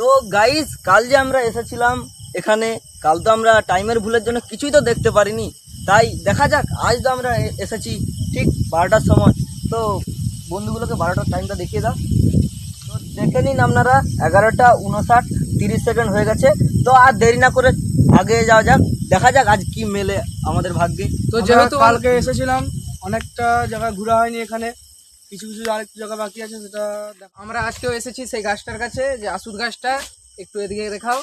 তো গাইস, কাল যে আমরা এসেছিলাম এখানে, কাল তো আমরা টাইমের ভুলের জন্য কিছুই তো দেখতে পারিনি। তাই দেখা যাক, আজ তো আমরা এসেছি ঠিক 12টার সময়। তো বন্ধুগুলোকে 12টার টাইমটা দেখিয়ে দাও। তো দেখে নিন আপনারা, 11:59 হয়ে গেছে। তো আর দেরি না করে আগে যাওয়া যাক, দেখা যাক আজ কি মেলে আমাদের ভাগ্যে। তো যেহেতু কালকে এসেছিলাম, অনেকটা জায়গা ঘোরা হয়নি, এখানে কিছু কিছু আরেকটু জায়গা বাকি আছে, সেটা আমরা আজকেও এসেছি সেই গাছটার কাছে, যে আসুদ গাছটা। একটু এদিকে দেখাও।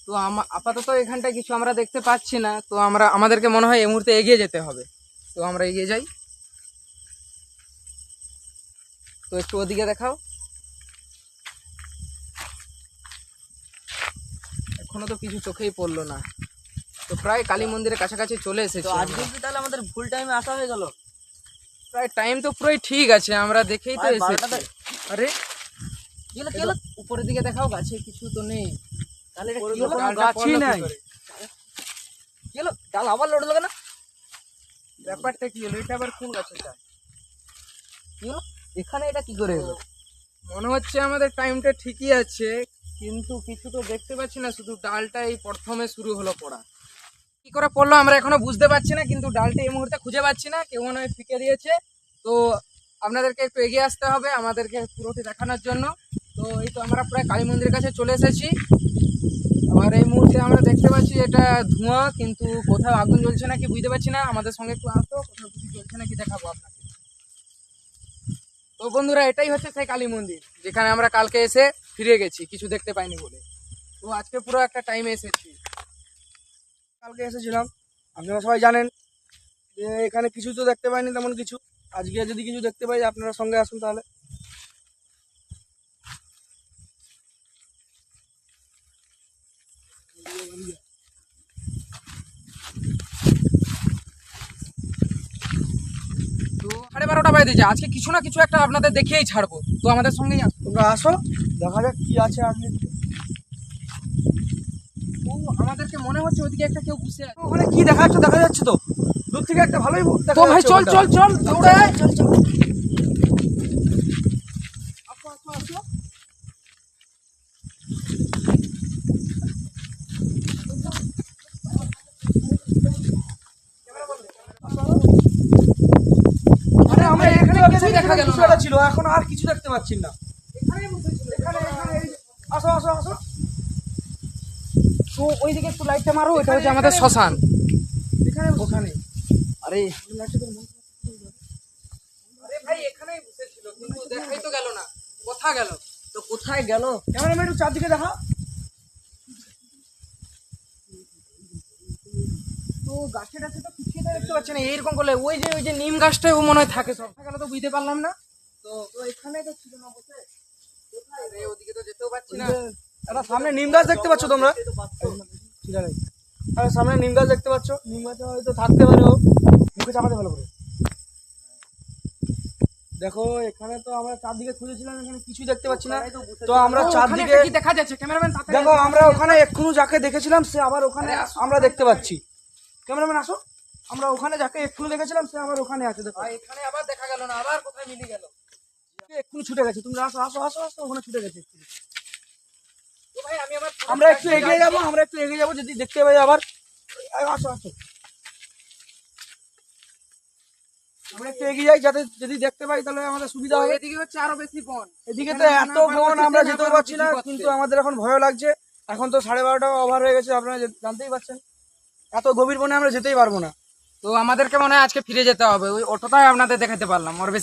তো আপাতত এখানটায় কিছু আমরা দেখতে পাচ্ছি না, তো আমাদেরকে মনে হয় এই মুহূর্তে এগিয়ে যেতে হবে। তো আমরা এগিয়ে যাই। তো একটু ওদিকে দেখাও। এখনো তো কিছু চোখেই পড়লো না। তো প্রায় কালী মন্দিরের কাছাকাছি চলে তো এসেছি আজকে আমরা। কি তাহলে আমাদের ভুল টাইমে আসা হয়ে গেল? প্রায় টাইম তো পুরোই ঠিক আছে, আমরা দেখেই তো প্রায় এসেছি। 12টাতে। আরে কি হলো, কি হলো? উপরের দিকে দেখাও, গাছে কিছু তো নেই। তাহলে এটা উপরে কি হলো? তো গাছই গাছই নাই। নাই। কি হলো? ডাল আবার লড়লো কেন? ব্যাপারটা কি হলো? এটা আবার কোন গাছের ডাল? কি হলো? এখানে এটা কি করে এলো? মনে হচ্ছে আমাদের টাইমটা ঠিকই আছে, কিন্তু কিছু তো দেখতে পাচ্ছি না, শুধু ডালটা এই প্রথমে শুরু হলো পড়া। কি করে পড়লো আমরা এখনো বুঝতে পারছি না, কিন্তু ডালটা এই মুহূর্তে খুঁজে পাচ্ছি না, কেউ মনে হয় ফিকে দিয়েছে। তো আপনাদেরকে একটু এগিয়ে আসতে হবে আমাদেরকে পুরোটি দেখানোর জন্য। তো এই তো আমরা প্রায় কালী মন্দিরের কাছে চলে এসেছি। আবার এই মুহূর্তে আমরা দেখতে পাচ্ছি এটা ধোঁয়া, কিন্তু কোথাও আগুন জ্বলছে নাকি বুঝতে পারছি না। আমাদের সঙ্গে একটু আসো, কোথাও কিছু জ্বলছে নাকি দেখাবো আপনাকে। তো বন্ধুরা, এটাই হচ্ছে সেই কালী মন্দির যেখানে আমরা কালকে এসে ফিরে গেছি কিছু দেখতে পাইনি বলে। তো আজকে পুরো একটা টাইমে এসেছি। কালকে এসেছিলাম, আপনারা সবাই জানেন যে এখানে কিছু তো দেখতে পাইনি তেমন কিছু। আজকে যদি কিছু দেখতে পাই, আপনারা সঙ্গে আসুন তাহলে। তো 12:30 বাজে দিয়েছে, আজকে কিছু না কিছু একটা আপনাদের দেখিয়েই ছাড়বো। তো আমাদের সঙ্গেই আসো, তোমরা আসো, দেখা যাক কি আছে আজকে। তো আমাদেরকে মনে হচ্ছে ওইদিকে একটা কেউ বসে আছে। ওখানে কি দেখা যাচ্ছে? দেখা যাচ্ছে তো দূর থেকে একটা ভালোই দেখা যাচ্ছে। তো ভাই চল চল চল, দৌড়ে আয়। চল চল, আসো আসো আসো। আরে আমরা এখানে কিছুই দেখা গেল না, ছিল এখন আর কিছু দেখতে পাচ্ছি না। এখানেই বসেছিল, এখানে এখানে আসো আসো আসো। তো ওইদিকে একটু লাইটটা মারো, এটা হচ্ছে আমাদের শ্মশান। এখানে ওখানে। আরে আরে ভাই, এখানেই বসেছিল, কিন্তু দেখাই তো গেল না, কোথা গেল? তো কোথায় গেল? ক্যামেরাম্যান একটু চারদিকে দেখা। তো গাছের কাছে তো কিছুই তো দেখতে পাচ্ছি না, এইরকম করলে ওই যে নিম গাছটাই ও মনে হয় থাকে। সব গেল তো বুঝতে পারলাম না। তো তো এখানে তো ছিল না বসে, কোথায় রে? ওদিকে তো যেতেও পাচ্ছি না। এটা সামনে নিম গাছ দেখতে পাচ্ছ তোমরা? ঠিক আছে, আরে সামনে নিম গাছ দেখতে পাচ্ছ? নিম গাছ হয়তো থাকতে পারে, ও মুখে চাপাতে ভালো করে। দেখো এখানে তো আমরা চারদিকে খুঁজেছিলাম, এখানে কিছুই দেখতে পাচ্ছি না। তো আমরা চারদিকে কি দেখা যাচ্ছে? ক্যামেরাম্যান দেখো, আমরা ওখানে এক্ষুনি যাকে দেখেছিলাম সে আবার ওখানে আমরা দেখতে পাচ্ছি। ক্যামেরাম্যান আসো, আমরা ওখানে যাকে এক্ষুনি দেখেছিলাম সে আবার ওখানে আছে। দেখো এখানে আবার দেখা গেল না, আবার কোথায় মিলে গেল? এক্ষুনি ছুটে গেছে। তুমি আসো আসো আসো আসো, ওখানে ছুটে গেছে এক্ষুনি। তো ভাই আমরা একটু এগিয়ে যাবো, আমরা একটু এগিয়ে যাবো, যদি দেখতে পাই আবার। আসো আসো, আমরা একটু এগিয়ে যাই, যাতে যদি দেখতে পাই তাহলে আমাদের সুবিধা হবে। এদিকে হচ্ছে আরো বেশি বন, এদিকে তো এত বন আমরা যেতেও পারছি না, কিন্তু আমাদের এখন ভয় লাগছে। এখন তো 12:30 ওভার হয়ে গেছে, আপনারা জানতেই পারছেন। এত গভীর বনে আমরা যেতেই পারবো না। তো আমাদেরকে মনে হয় আজকে ফিরে যেতে হবে, ওই অটোটাই আপনাদের দেখাতে পারলাম, আর বেশি